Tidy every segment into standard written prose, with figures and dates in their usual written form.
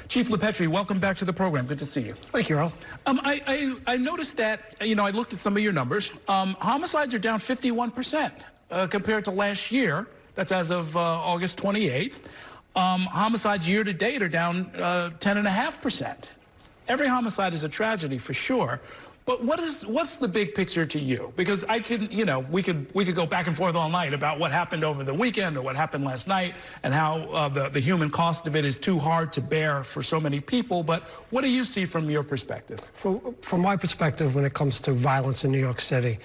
Chief LiPetri, welcome back to the program. Good to see you. Thank you, Errol. I noticed that, I looked at some of your numbers. Homicides are down 51% compared to last year. That's as of August 28th. Homicides year to date are down 10.5%. Every homicide is a tragedy for sure. But what's the big picture to you? Because we could go back and forth all night about what happened over the weekend or what happened last night and how the human cost of it is too hard to bear for so many people. But what do you see from your perspective? From my perspective, when it comes to violence in New York City,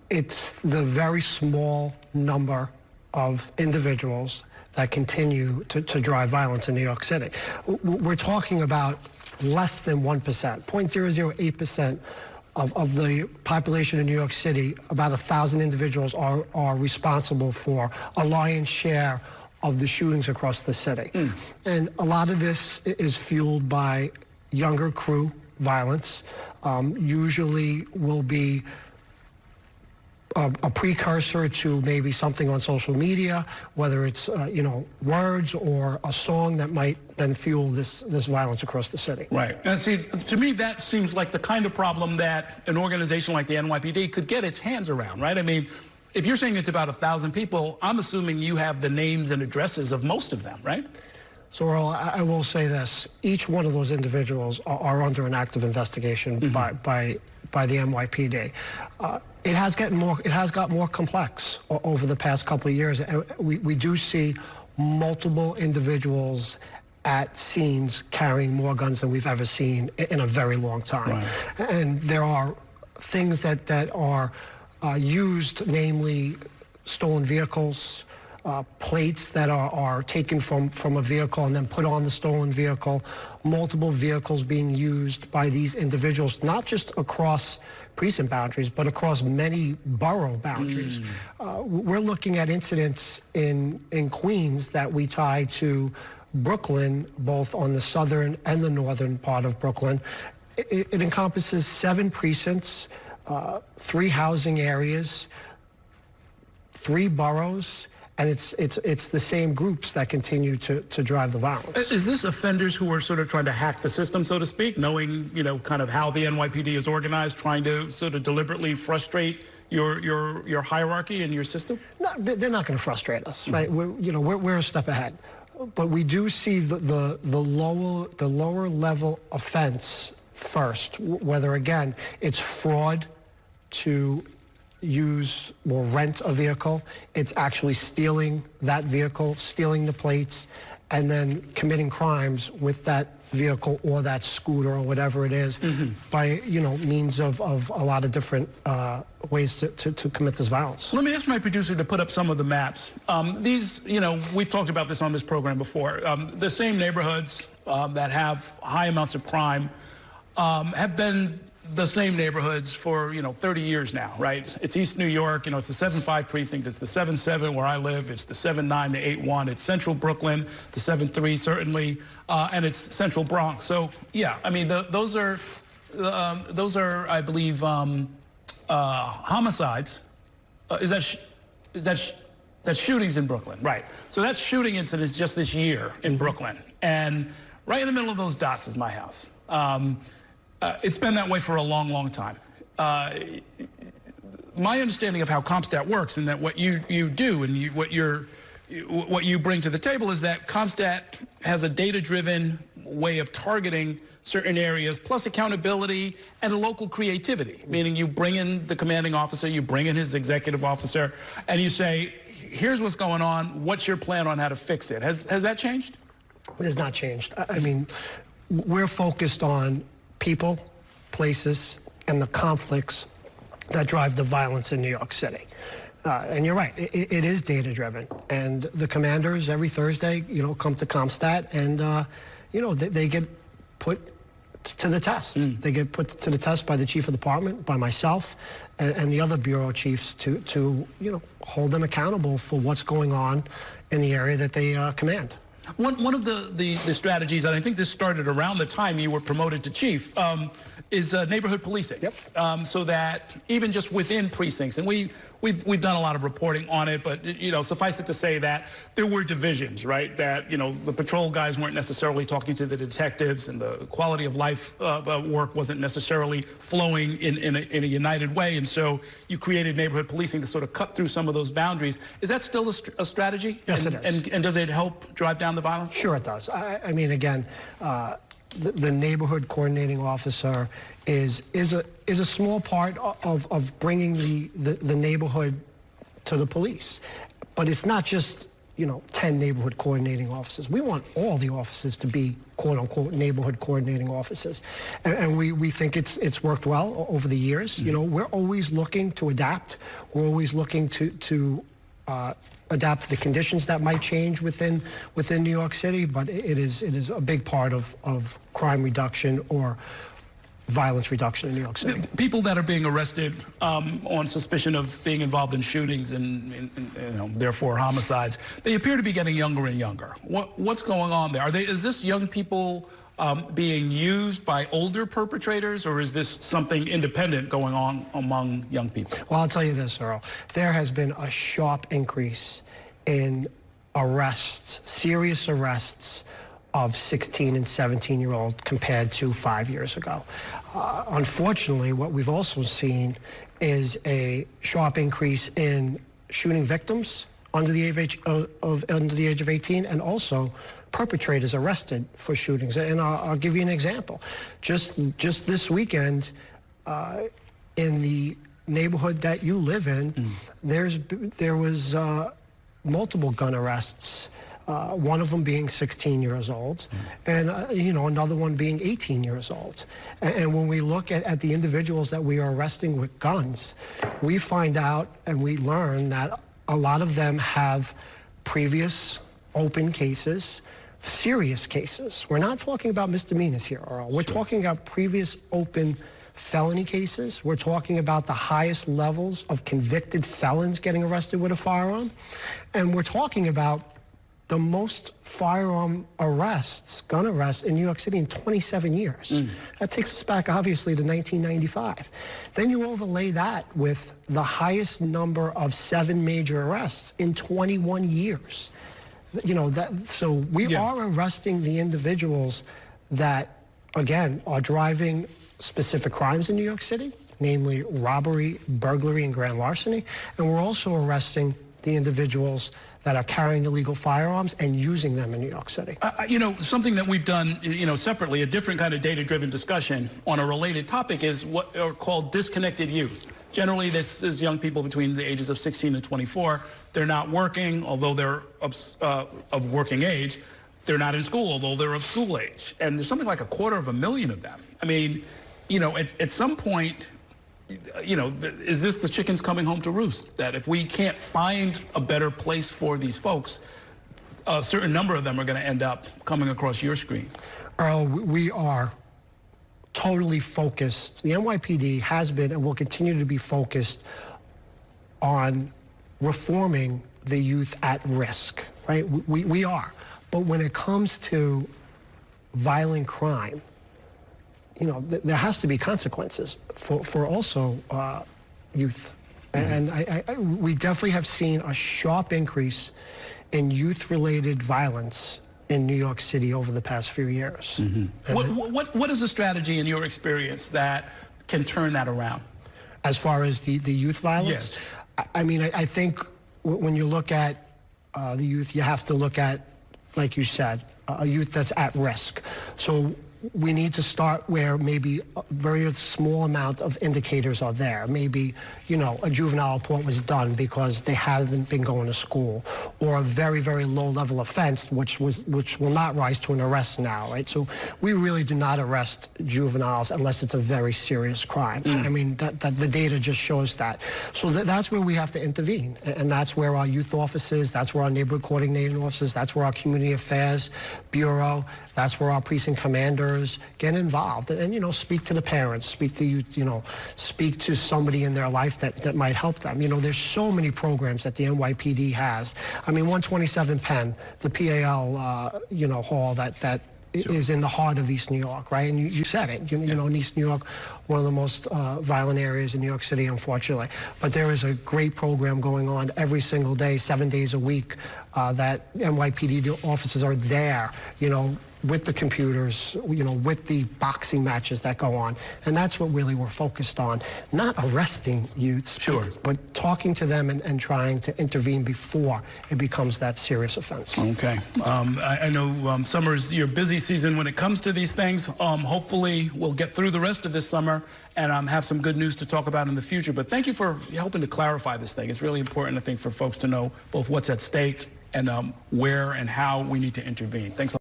it's the very small number of individuals that continue to drive violence in New York City. We're talking about less than 1%, 0.008% of the population in New York City. About 1,000 individuals are responsible for a lion's share of the shootings across the city. And a lot of this is fueled by younger crew violence. Usually will be a precursor to maybe something on social media, whether it's words or a song that might then fuel this violence across the city. Right. And see, to me, that seems like the kind of problem that an organization like the NYPD could get its hands around, right? I mean, if you're saying it's about 1,000 people, I'm assuming you have the names and addresses of most of them, right? So, Earl, I will say this: each one of those individuals are under an active investigation by the NYPD. It has got more complex over the past couple of years. We do see multiple individuals at scenes carrying more guns than we've ever seen in a very long time. Right. And there are things that are used, namely stolen vehicles, plates that are taken from a vehicle and then put on the stolen vehicle, multiple vehicles being used by these individuals, not just across precinct boundaries, but across many borough boundaries. We're looking at incidents in Queens that we tie to Brooklyn, both on the southern and the northern part of Brooklyn. It encompasses 7 precincts, 3 housing areas, 3 boroughs, and it's the same groups that continue to drive the violence. Is this offenders who are sort of trying to hack the system, so to speak, knowing, kind of how the NYPD is organized, trying to sort of deliberately frustrate your hierarchy and your system? No, they're not going to frustrate us, right? We're a step ahead. But we do see the lower level offense first, whether, again, it's fraud to use or rent a vehicle, it's actually stealing that vehicle, stealing the plates, and then committing crimes with that vehicle or that scooter or whatever it is by means of a lot of different ways to commit this violence. Let me ask my producer to put up some of the maps. These, we've talked about this on this program before. The same neighborhoods that have high amounts of crime have been the same neighborhoods for 30 years now, right? It's East New York, it's the 7-5 precinct, it's the 7-7 where I live, it's the 7-9, the 8-1, it's Central Brooklyn, the 7-3 certainly, and it's Central Bronx. So yeah, I mean those are I believe homicides. That's shootings in Brooklyn, right? So that's shooting incidents just this year in Brooklyn, and right in the middle of those dots is my house. It's been that way for a long, long time. My understanding of how CompStat works and that what you do and what you bring to the table is that CompStat has a data-driven way of targeting certain areas, plus accountability and local creativity, meaning you bring in the commanding officer, you bring in his executive officer, and you say, here's what's going on, what's your plan on how to fix it? Has that changed? It has not changed. I mean, we're focused on people, places, and the conflicts that drive the violence in New York City. And you're right, it is data-driven. And the commanders every Thursday, come to CompStat, and they get put to the test. They get put to the test by the chief of department, by myself, and the other bureau chiefs to hold them accountable for what's going on in the area that they command. One of the strategies, and I think this started around the time you were promoted to chief, is neighborhood policing. Yep. So that even just within precincts, and we we've done a lot of reporting on it, but, you know, suffice it to say that there were divisions, right? That, you know, the patrol guys weren't necessarily talking to the detectives, and the quality of life work wasn't necessarily flowing in a united way. And so you created neighborhood policing to sort of cut through some of those boundaries. Is that still a strategy? Yes, it is. And does it help drive down the violence? Sure it does. I mean, again, the neighborhood coordinating officer is a small part of bringing the neighborhood to the police. But it's not just, you know, 10 neighborhood coordinating officers. We want all the officers to be quote unquote neighborhood coordinating officers. And we think it's worked well over the years. You know, we're always looking to adapt. We're always looking to adapt to the conditions that might change within New York City, but it is a big part of crime reduction or violence reduction in New York City. People that are being arrested on suspicion of being involved in shootings and you know, therefore homicides, they appear to be getting younger and younger. What's going on there? Is this young people being used by older perpetrators, or is this something independent going on among young people? Well, I'll tell you this, Earl. There has been a sharp increase in arrests, serious arrests, of 16 and 17-year-olds compared to 5 years ago. Unfortunately, what we've also seen is a sharp increase in shooting victims under the age of 18, and also perpetrators arrested for shootings. And I'll give you an example. Just this weekend, in the neighborhood that you live in, there was multiple gun arrests. One of them being 16 years old, and you know, another one being 18 years old. And when we look at the individuals that we are arresting with guns, we find out and we learn that a lot of them have previous open cases, serious cases. We're not talking about misdemeanors here, Earl. We're talking about previous open felony cases. We're talking about the highest levels of convicted felons getting arrested with a firearm. And we're talking about the most firearm arrests, gun arrests in New York City in 27 years. That takes us back, obviously, to 1995. Then you overlay that with the highest number of 7 major arrests in 21 years. You know, so we are arresting the individuals that, again, are driving specific crimes in New York City, namely robbery, burglary, and grand larceny. And we're also arresting the individuals that are carrying illegal firearms and using them in New York City. You know, something that we've done, you know, separately, a different kind of data-driven discussion on a related topic is what are called disconnected youth. Generally, this is young people between the ages of 16 and 24. They're not working, although they're of working age. They're not in school, although they're of school age. And there's something like 250,000 of them. I mean, you know, at some point, you know, is this the chickens coming home to roost? That if we can't find a better place for these folks, a certain number of them are going to end up coming across your screen? Earl, we are totally focused. The NYPD has been and will continue to be focused on reforming the youth at risk, right? We are. But when it comes to violent crime, you know, there has to be consequences for also youth. And we definitely have seen a sharp increase in youth-related violence in New York City over the past few years. What is the strategy in your experience that can turn that around? As far as the youth violence? Yes. I mean, I think when you look at the youth, you have to look at, like you said, a youth that's at risk. So we need to start where maybe a very small amount of indicators are there. Maybe, you know, a juvenile report was done because they haven't been going to school, or a very, very low-level offense, which will not rise to an arrest now, right? So we really do not arrest juveniles unless it's a very serious crime. I mean, that the data just shows that. So that's where we have to intervene, and that's where our youth offices, that's where our neighborhood coordinating offices, that's where our community affairs bureau, that's where our precinct commanders get involved and, you know, speak to the parents, speak to you know, speak to somebody in their life that might help them. You know, there's so many programs that the NYPD has. I mean, 127 Penn, the PAL, you know, hall that is in the heart of East New York, right? And you said it, you know, in East New York, one of the most violent areas in New York City, unfortunately. But there is a great program going on every single day, 7 days a week, that NYPD officers are there, you know, with the computers, you know, with the boxing matches that go on. And that's what really we're focused on. Not arresting youths, Sure, but talking to them and trying to intervene before it becomes that serious offense. Okay. I know summer is your busy season when it comes to these things. Hopefully we'll get through the rest of this summer and have some good news to talk about in the future. But thank you for helping to clarify this thing. It's really important, I think, for folks to know both what's at stake and where and how we need to intervene. Thanks a lot.